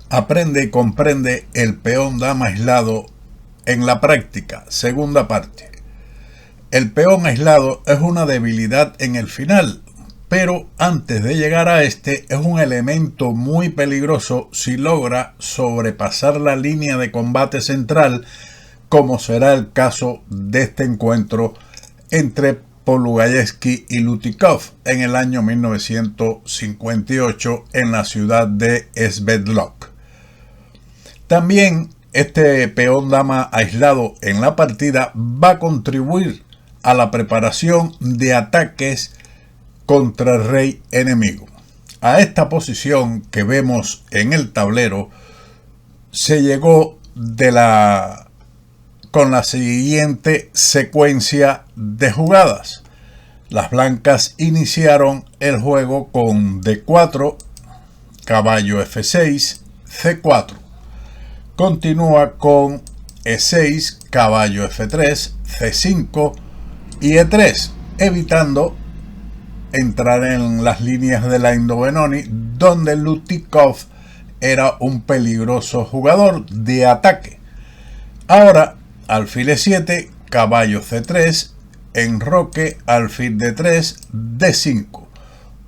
Aprende y comprende el peón dama aislado en la práctica. Segunda parte. El peón aislado es una debilidad en el final, pero antes de llegar a este es un elemento muy peligroso si logra sobrepasar la línea de combate central, como será el caso de este encuentro entre Polugayevsky y Lutikov en el año 1958 en la ciudad de Sverdlovsk. También este peón dama aislado en la partida va a contribuir a la preparación de ataques contra el rey enemigo. A esta posición que vemos en el tablero se llegó con la siguiente secuencia de jugadas. Las blancas iniciaron el juego con D4, caballo F6, C4. Continúa con E6, caballo F3, C5 y E3, evitando entrar en las líneas de la Indo-Benoni, donde Lutikov era un peligroso jugador de ataque. Ahora, alfil E7, caballo C3, enroque, alfil D3, D5.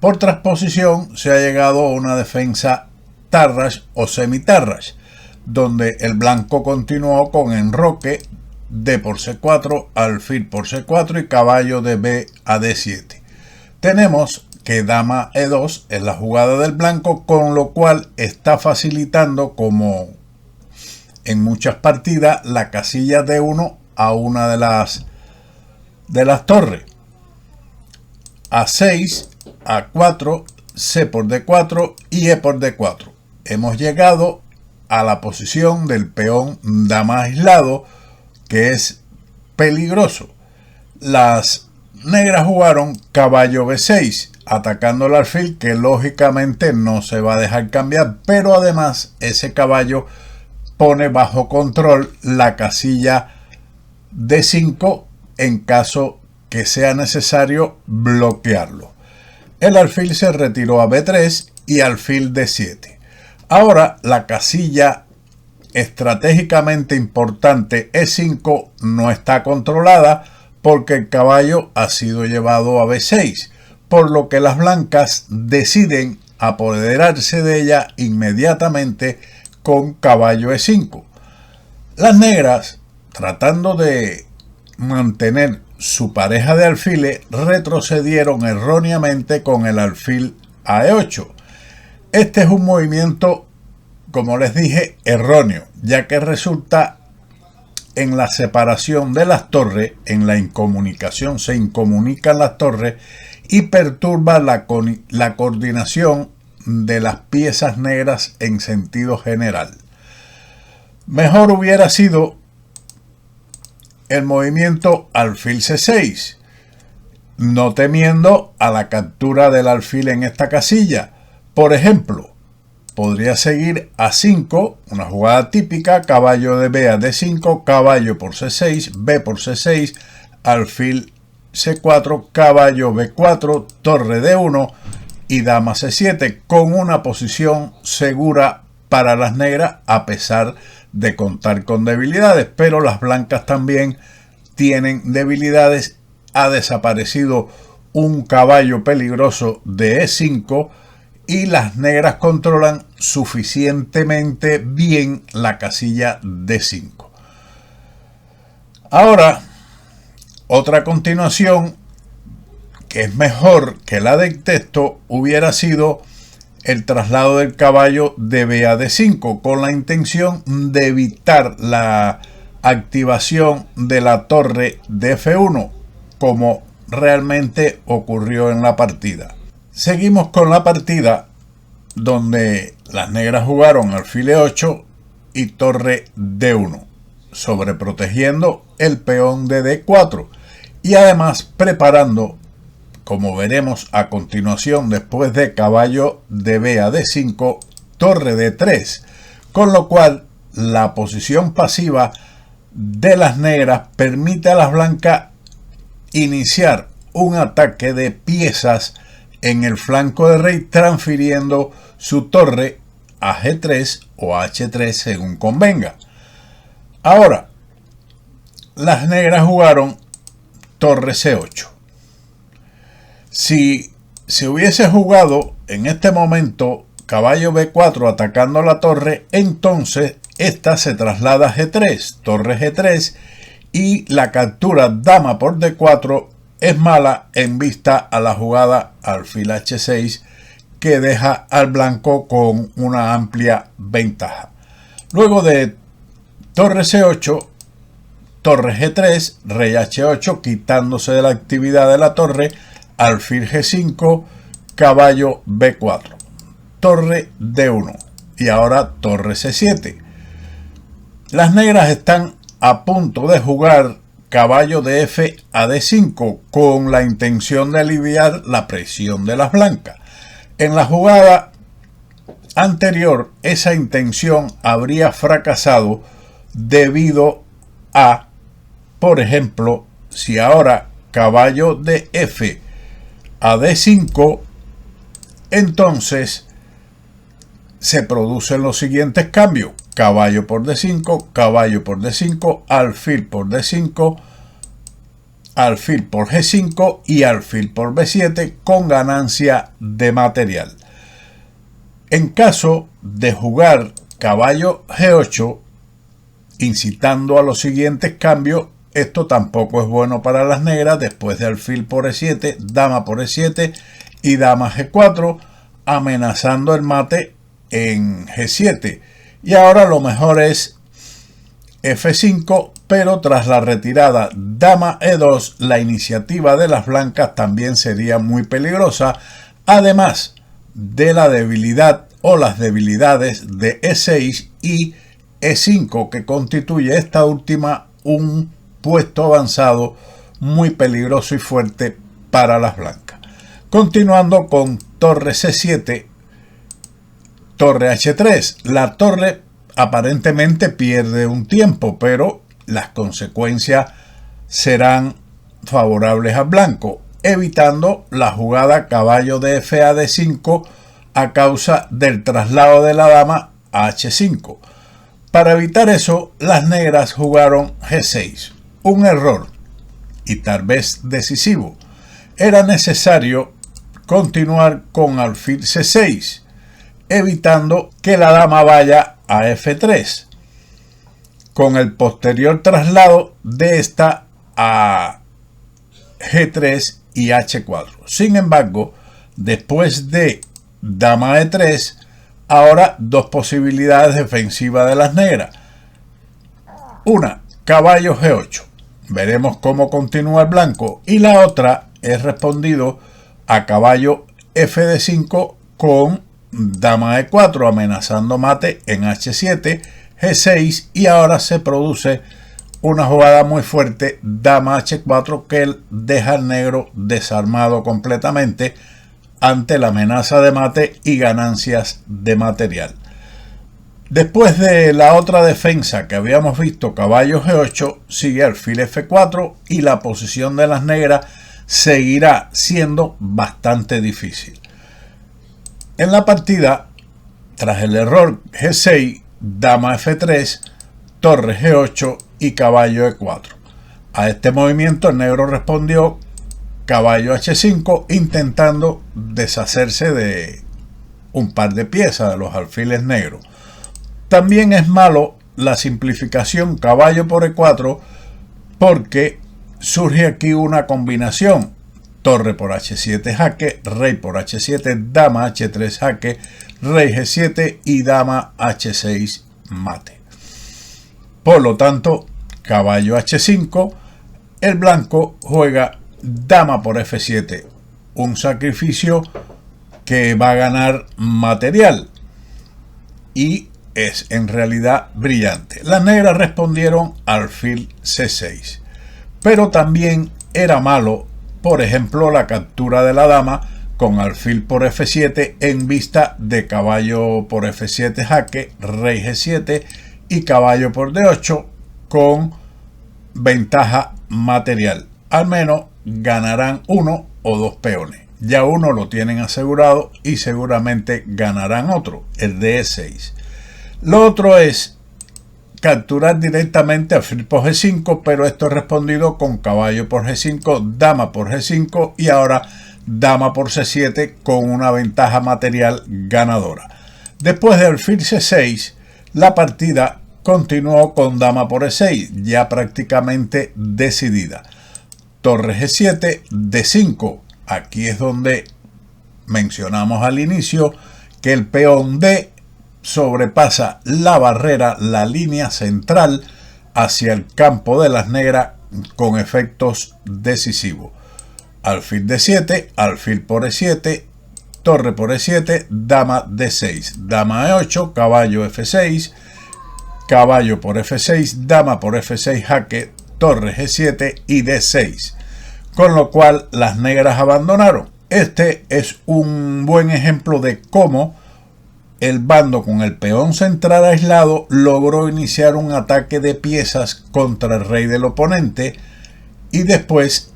Por transposición se ha llegado a una defensa Tarrasch o semi-Tarrasch, donde el blanco continuó con enroque, D por C4, alfil por C4 y caballo de B a D7. Tenemos que dama E2 es la jugada del blanco, con lo cual está facilitando, como en muchas partidas, la casilla D1 a una de las torres. A6, A4, C por D4 y E por D4. Hemos llegado a la posición del peón dama aislado, que es peligroso. Las negras jugaron caballo B6, atacando el alfil, que lógicamente no se va a dejar cambiar, pero además ese caballo pone bajo control la casilla D5 en caso que sea necesario bloquearlo. El alfil se retiró a B3 y alfil D7. Ahora la casilla estratégicamente importante E5 no está controlada porque el caballo ha sido llevado a B6, por lo que las blancas deciden apoderarse de ella inmediatamente con caballo E5. Las negras, tratando de mantener su pareja de alfiles, retrocedieron erróneamente con el alfil a E8. Este es un movimiento, como les dije, erróneo, ya que resulta en la separación de las torres, en la incomunicación, se incomunican las torres y perturba la coordinación de las piezas negras en sentido general. Mejor hubiera sido el movimiento alfil C6, no temiendo a la captura del alfil en esta casilla. Por ejemplo, podría seguir A5, una jugada típica, caballo de B a D5, caballo por C6, B por C6, alfil C4, caballo B4, torre D1 y dama C7, con una posición segura para las negras a pesar de contar con debilidades, pero las blancas también tienen debilidades. Ha desaparecido un caballo peligroso de E5 y las negras controlan suficientemente bien la casilla D5. Ahora, otra continuación que es mejor que la del texto hubiera sido el traslado del caballo de B a D5, con la intención de evitar la activación de la torre de F1, como realmente ocurrió en la partida. Seguimos con la partida, donde las negras jugaron alfil E8 y torre D1, sobreprotegiendo el peón de D4 y además preparando, como veremos a continuación después de caballo de B a D5, torre D3, con lo cual la posición pasiva de las negras permite a las blancas iniciar un ataque de piezas en el flanco de rey, transfiriendo su torre a G3 o a H3 según convenga. Ahora, las negras jugaron torre C8. Si se hubiese jugado en este momento caballo B4 atacando la torre, entonces esta se traslada a G3, torre G3, y la captura dama por D4 es mala en vista a la jugada alfil H6 que deja al blanco con una amplia ventaja. Luego de torre C8, torre G3, rey H8 quitándose de la actividad de la torre, alfil G5, caballo B4, torre D1 y ahora torre C7. Las negras están a punto de jugar caballo de F a D5 con la intención de aliviar la presión de las blancas. En la jugada anterior, esa intención habría fracasado debido a, por ejemplo, si ahora caballo de F a D5, entonces se producen los siguientes cambios: caballo por D5, caballo por D5, alfil por D5, alfil por G5 y alfil por B7 con ganancia de material. En caso de jugar caballo G8, incitando a los siguientes cambios, esto tampoco es bueno para las negras después de alfil por E7, dama por E7 y dama G4, amenazando el mate en G7. Y ahora lo mejor es F5, pero tras la retirada dama E2, la iniciativa de las blancas también sería muy peligrosa, además de la debilidad o las debilidades de E6 y E5, que constituye esta última un puesto avanzado muy peligroso y fuerte para las blancas. Continuando con torre C7, torre H3. La torre aparentemente pierde un tiempo, pero las consecuencias serán favorables al blanco, evitando la jugada caballo de F a D5 a causa del traslado de la dama a H5. Para evitar eso, las negras jugaron G6. Un error, y tal vez decisivo. Era necesario continuar con alfil C6, evitando que la dama vaya a F3, con el posterior traslado de esta a G3 y H4. Sin embargo, después de dama E3, ahora dos posibilidades defensivas de las negras. Una, caballo G8. Veremos cómo continúa el blanco. Y la otra es respondido a caballo Fd5 con dama E4, amenazando mate en H7, G6, y ahora se produce una jugada muy fuerte, dama H4, que deja al negro desarmado completamente ante la amenaza de mate y ganancias de material. Después de la otra defensa que habíamos visto, caballo G8, sigue alfil F4 y la posición de las negras seguirá siendo bastante difícil. En la partida, tras el error G6, dama F3, torre G8 y caballo E4. A este movimiento el negro respondió caballo H5, intentando deshacerse de un par de piezas de los alfiles negros. También es malo la simplificación caballo por E4 porque surge aquí una combinación: torre por H7 jaque, rey por H7, dama H3 jaque, rey G7 y dama H6 mate. Por lo tanto, caballo H5, el blanco juega dama por F7, un sacrificio que va a ganar material y es en realidad brillante. Las negras respondieron alfil C6, pero también era malo, por ejemplo, la captura de la dama con alfil por F7 en vista de caballo por F7 jaque, rey G7 y caballo por D8 con ventaja material. Al menos ganarán uno o dos peones. Ya uno lo tienen asegurado y seguramente ganarán otro, el de E6. Lo otro es capturar directamente alfil por G5, pero esto es respondido con caballo por G5, dama por G5 y ahora dama por C7 con una ventaja material ganadora. Después de alfil C6, la partida continuó con dama por E6, ya prácticamente decidida. Torre G7, D5. Aquí es donde mencionamos al inicio que el peón D sobrepasa la barrera, la línea central hacia el campo de las negras con efectos decisivos. Alfil D7, alfil por E7, torre por E7, dama D6, dama E8, caballo F6, caballo por F6, dama por F6 jaque, torre G7 y D6. Con lo cual las negras abandonaron. Este es un buen ejemplo de cómo el bando con el peón central aislado logró iniciar un ataque de piezas contra el rey del oponente y después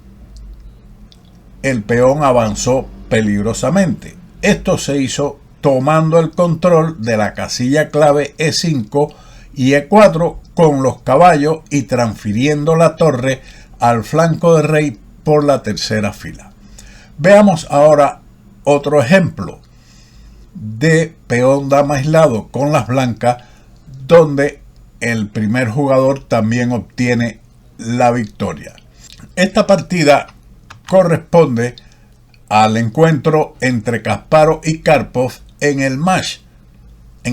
el peón avanzó peligrosamente. Esto se hizo tomando el control de la casilla clave E5 y E4 con los caballos y transfiriendo la torre al flanco del rey por la tercera fila. Veamos ahora otro ejemplo de peón dama aislado con las blancas, donde el primer jugador también obtiene la victoria. Esta partida corresponde al encuentro entre Kasparov y Karpov en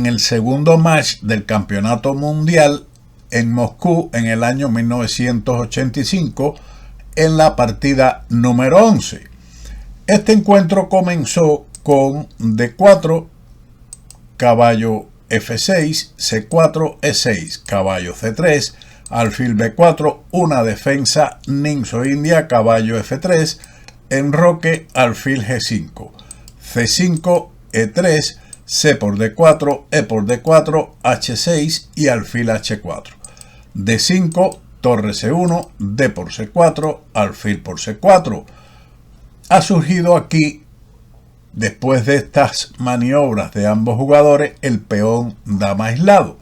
el segundo match del campeonato mundial en Moscú en el año 1985, en la partida número 11. Este encuentro comenzó con D4, caballo F6, C4, E6, caballo C3, alfil B4, una defensa Ninso India, caballo F3, enroque, alfil G5, C5, E3, C por D4, E por D4, H6 y alfil H4, D5, torre C1, D por C4, alfil por C4. Ha surgido aquí, después de estas maniobras de ambos jugadores, el peón dama aislado,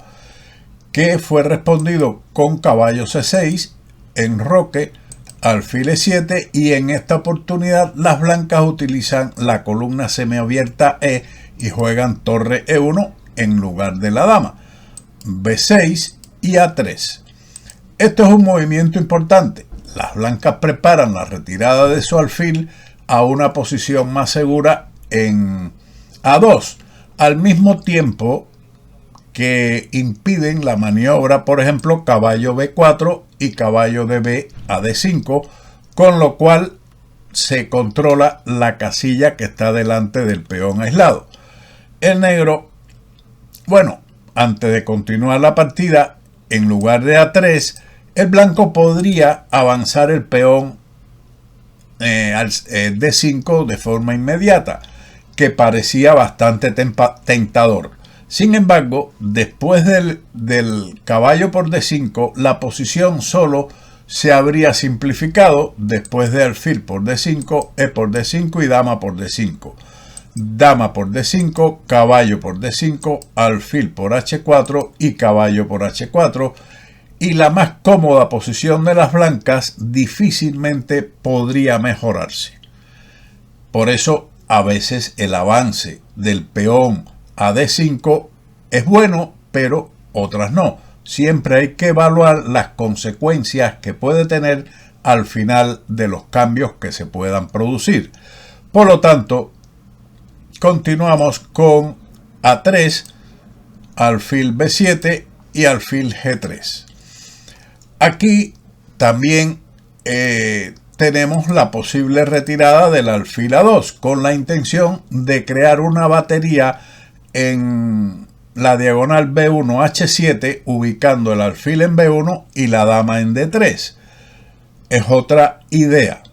que fue respondido con caballo C6, enroque, alfil E7 y en esta oportunidad las blancas utilizan la columna semiabierta E y juegan torre E1 en lugar de la dama, B6 y A3. Esto es un movimiento importante. Las blancas preparan la retirada de su alfil a una posición más segura en A2, al mismo tiempo que impiden la maniobra, por ejemplo, caballo B4 y caballo de B a D5, con lo cual se controla la casilla que está delante del peón aislado. El negro, bueno, antes de continuar la partida, en lugar de A3, el blanco podría avanzar el peón al D5 de forma inmediata, que parecía bastante tentador. Sin embargo, después del caballo por D5, la posición solo se habría simplificado después de alfil por D5, E por D5 y dama por D5. Dama por D5, caballo por D5, alfil por H4 y caballo por H4. Y la más cómoda posición de las blancas difícilmente podría mejorarse. Por eso, a veces el avance del peón a D5 es bueno, pero otras no. Siempre hay que evaluar las consecuencias que puede tener al final de los cambios que se puedan producir. Por lo tanto, continuamos con A3, alfil B7 y alfil G3. Aquí también tenemos la posible retirada del alfil A2 con la intención de crear una batería en la diagonal B1 H7, ubicando el alfil en B1 y la dama en D3. Es otra idea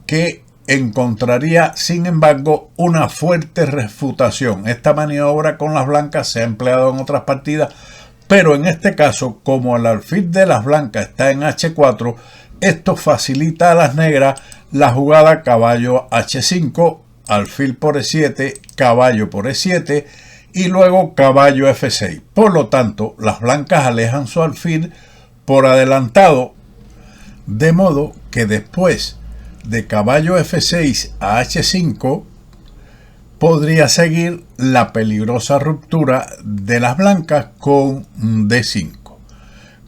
que encontraría, sin embargo, una fuerte refutación. Esta maniobra con las blancas se ha empleado en otras partidas, pero en este caso, como el alfil de las blancas está en H4, esto facilita a las negras la jugada caballo H5 alfil por E7, caballo por E7 y luego caballo F6. Por lo tanto, las blancas alejan su alfil por adelantado, de modo que después de caballo F6 a H5 podría seguir la peligrosa ruptura de las blancas con D5.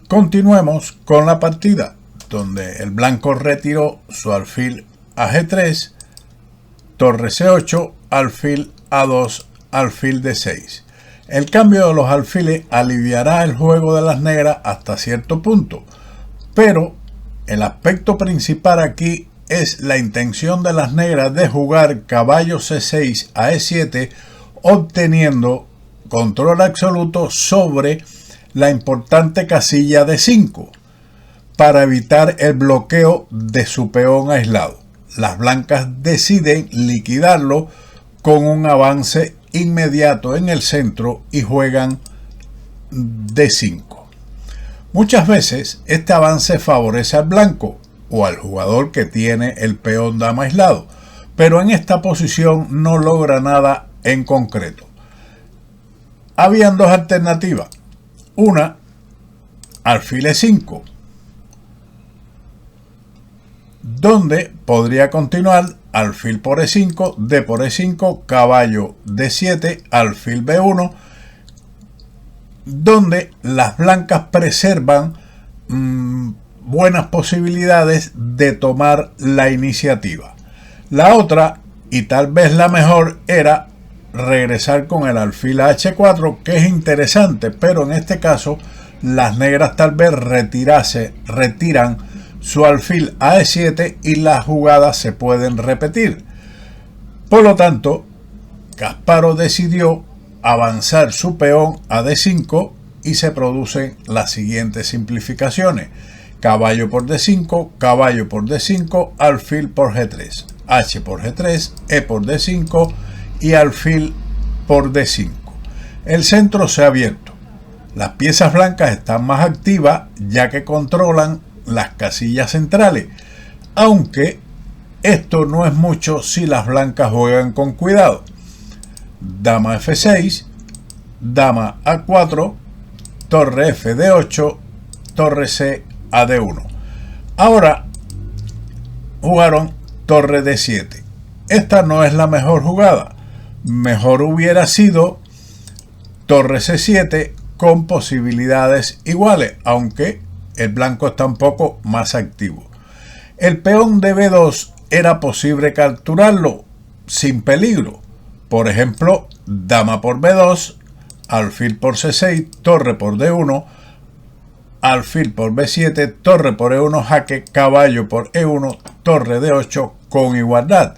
Continuemos con la partida, donde el blanco retiró su alfil a G3, torre C8, alfil A2, alfil D6. El cambio de los alfiles aliviará el juego de las negras hasta cierto punto, pero el aspecto principal aquí es la intención de las negras de jugar caballo C6 a E7, obteniendo control absoluto sobre la importante casilla D5 para evitar el bloqueo de su peón aislado. Las blancas deciden liquidarlo con un avance inmediato en el centro y juegan D5. Muchas veces este avance favorece al blanco o al jugador que tiene el peón dama aislado, pero en esta posición no logra nada en concreto. Habían dos alternativas. Una, alfil E5, donde podría continuar alfil por E5, D por E5, caballo D7, alfil B1, donde las blancas preservan buenas posibilidades de tomar la iniciativa. La otra, y tal vez la mejor, era regresar con el alfil a H4, que es interesante, pero en este caso las negras tal vez retiran su alfil a E7 y las jugadas se pueden repetir. Por lo tanto, Kasparov decidió avanzar su peón a D5 y se producen las siguientes simplificaciones: caballo por D5, caballo por D5, alfil por G3, H por G3, E por D5 y alfil por D5. El centro se ha abierto. Las piezas blancas están más activas ya que controlan las casillas centrales, aunque esto no es mucho si las blancas juegan con cuidado. Dama F6, dama A4, torre F D8, torre C a D1. Ahora jugaron torre D7. Esta no es la mejor jugada. Mejor hubiera sido torre C7 con posibilidades iguales, aunque el blanco está un poco más activo. El peón de B2 era posible capturarlo sin peligro. Por ejemplo, dama por B2, alfil por C6, torre por D1, alfil por B7, torre por E1, jaque, caballo por E1, torre D8 con igualdad.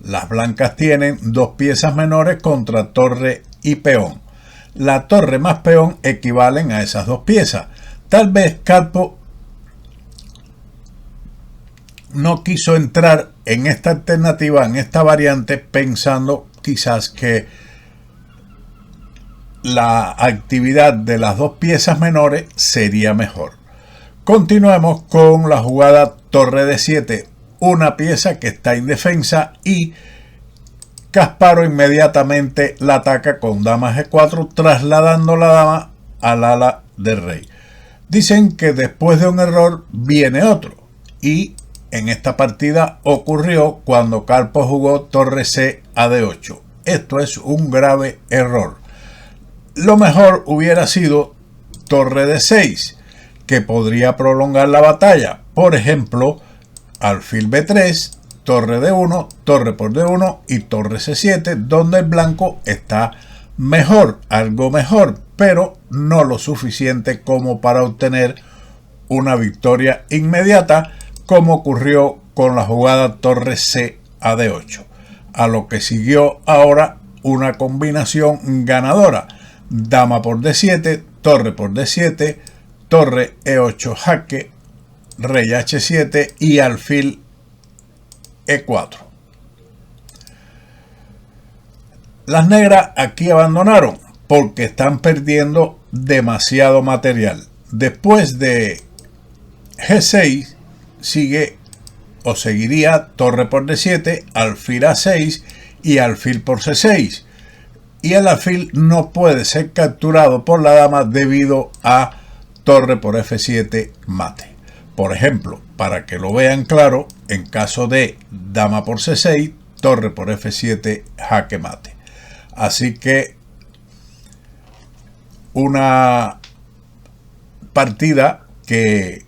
Las blancas tienen dos piezas menores contra torre y peón. La torre más peón equivalen a esas dos piezas. Tal vez Kasparov no quiso entrar en esta alternativa, en esta variante, pensando quizás que la actividad de las dos piezas menores sería mejor. Continuemos con la jugada torre D7, una pieza que está indefensa, y Kasparov inmediatamente la ataca con dama G4, trasladando la dama al ala del rey. Dicen que después de un error viene otro, y en esta partida ocurrió cuando Kasparov jugó torre C a D8. Esto es un grave error. Lo mejor hubiera sido torre D6, que podría prolongar la batalla. Por ejemplo, alfil B3, torre D1, torre por D1 y torre C7, donde el blanco está mejor, algo mejor, pero no lo suficiente como para obtener una victoria inmediata, como ocurrió con la jugada torre C a D8. A lo que siguió ahora una combinación ganadora: dama por D7, torre por D7, torre E8 jaque, rey H7 y alfil E4. Las negras aquí abandonaron porque están perdiendo demasiado material. Después de G6 sigue o seguiría torre por D7, alfil A6 y alfil por C6. Y el alfil no puede ser capturado por la dama debido a torre por F7 mate. Por ejemplo, para que lo vean claro, en caso de dama por C6, torre por F7, jaque mate. Así que una partida que,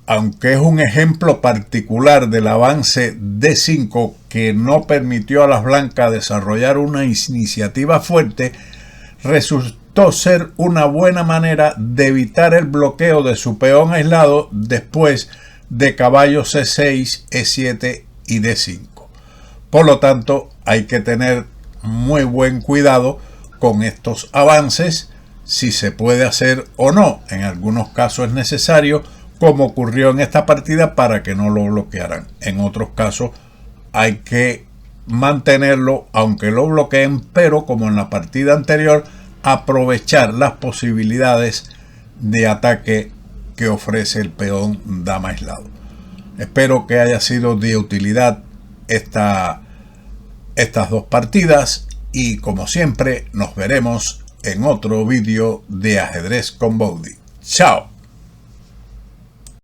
aunque es un ejemplo particular del avance D5 que no permitió a las blancas desarrollar una iniciativa fuerte, resultó ser una buena manera de evitar el bloqueo de su peón aislado después de caballo C6, E7 y D5. Por lo tanto, hay que tener muy buen cuidado con estos avances, si se puede hacer o no. En algunos casos es necesario, como ocurrió en esta partida, para que no lo bloquearan. En otros casos hay que mantenerlo aunque lo bloqueen, pero como en la partida anterior, aprovechar las posibilidades de ataque que ofrece el peón dama aislado. Espero que haya sido de utilidad estas dos partidas y, como siempre, nos veremos en otro vídeo de Ajedrez con Boudy. ¡Chao!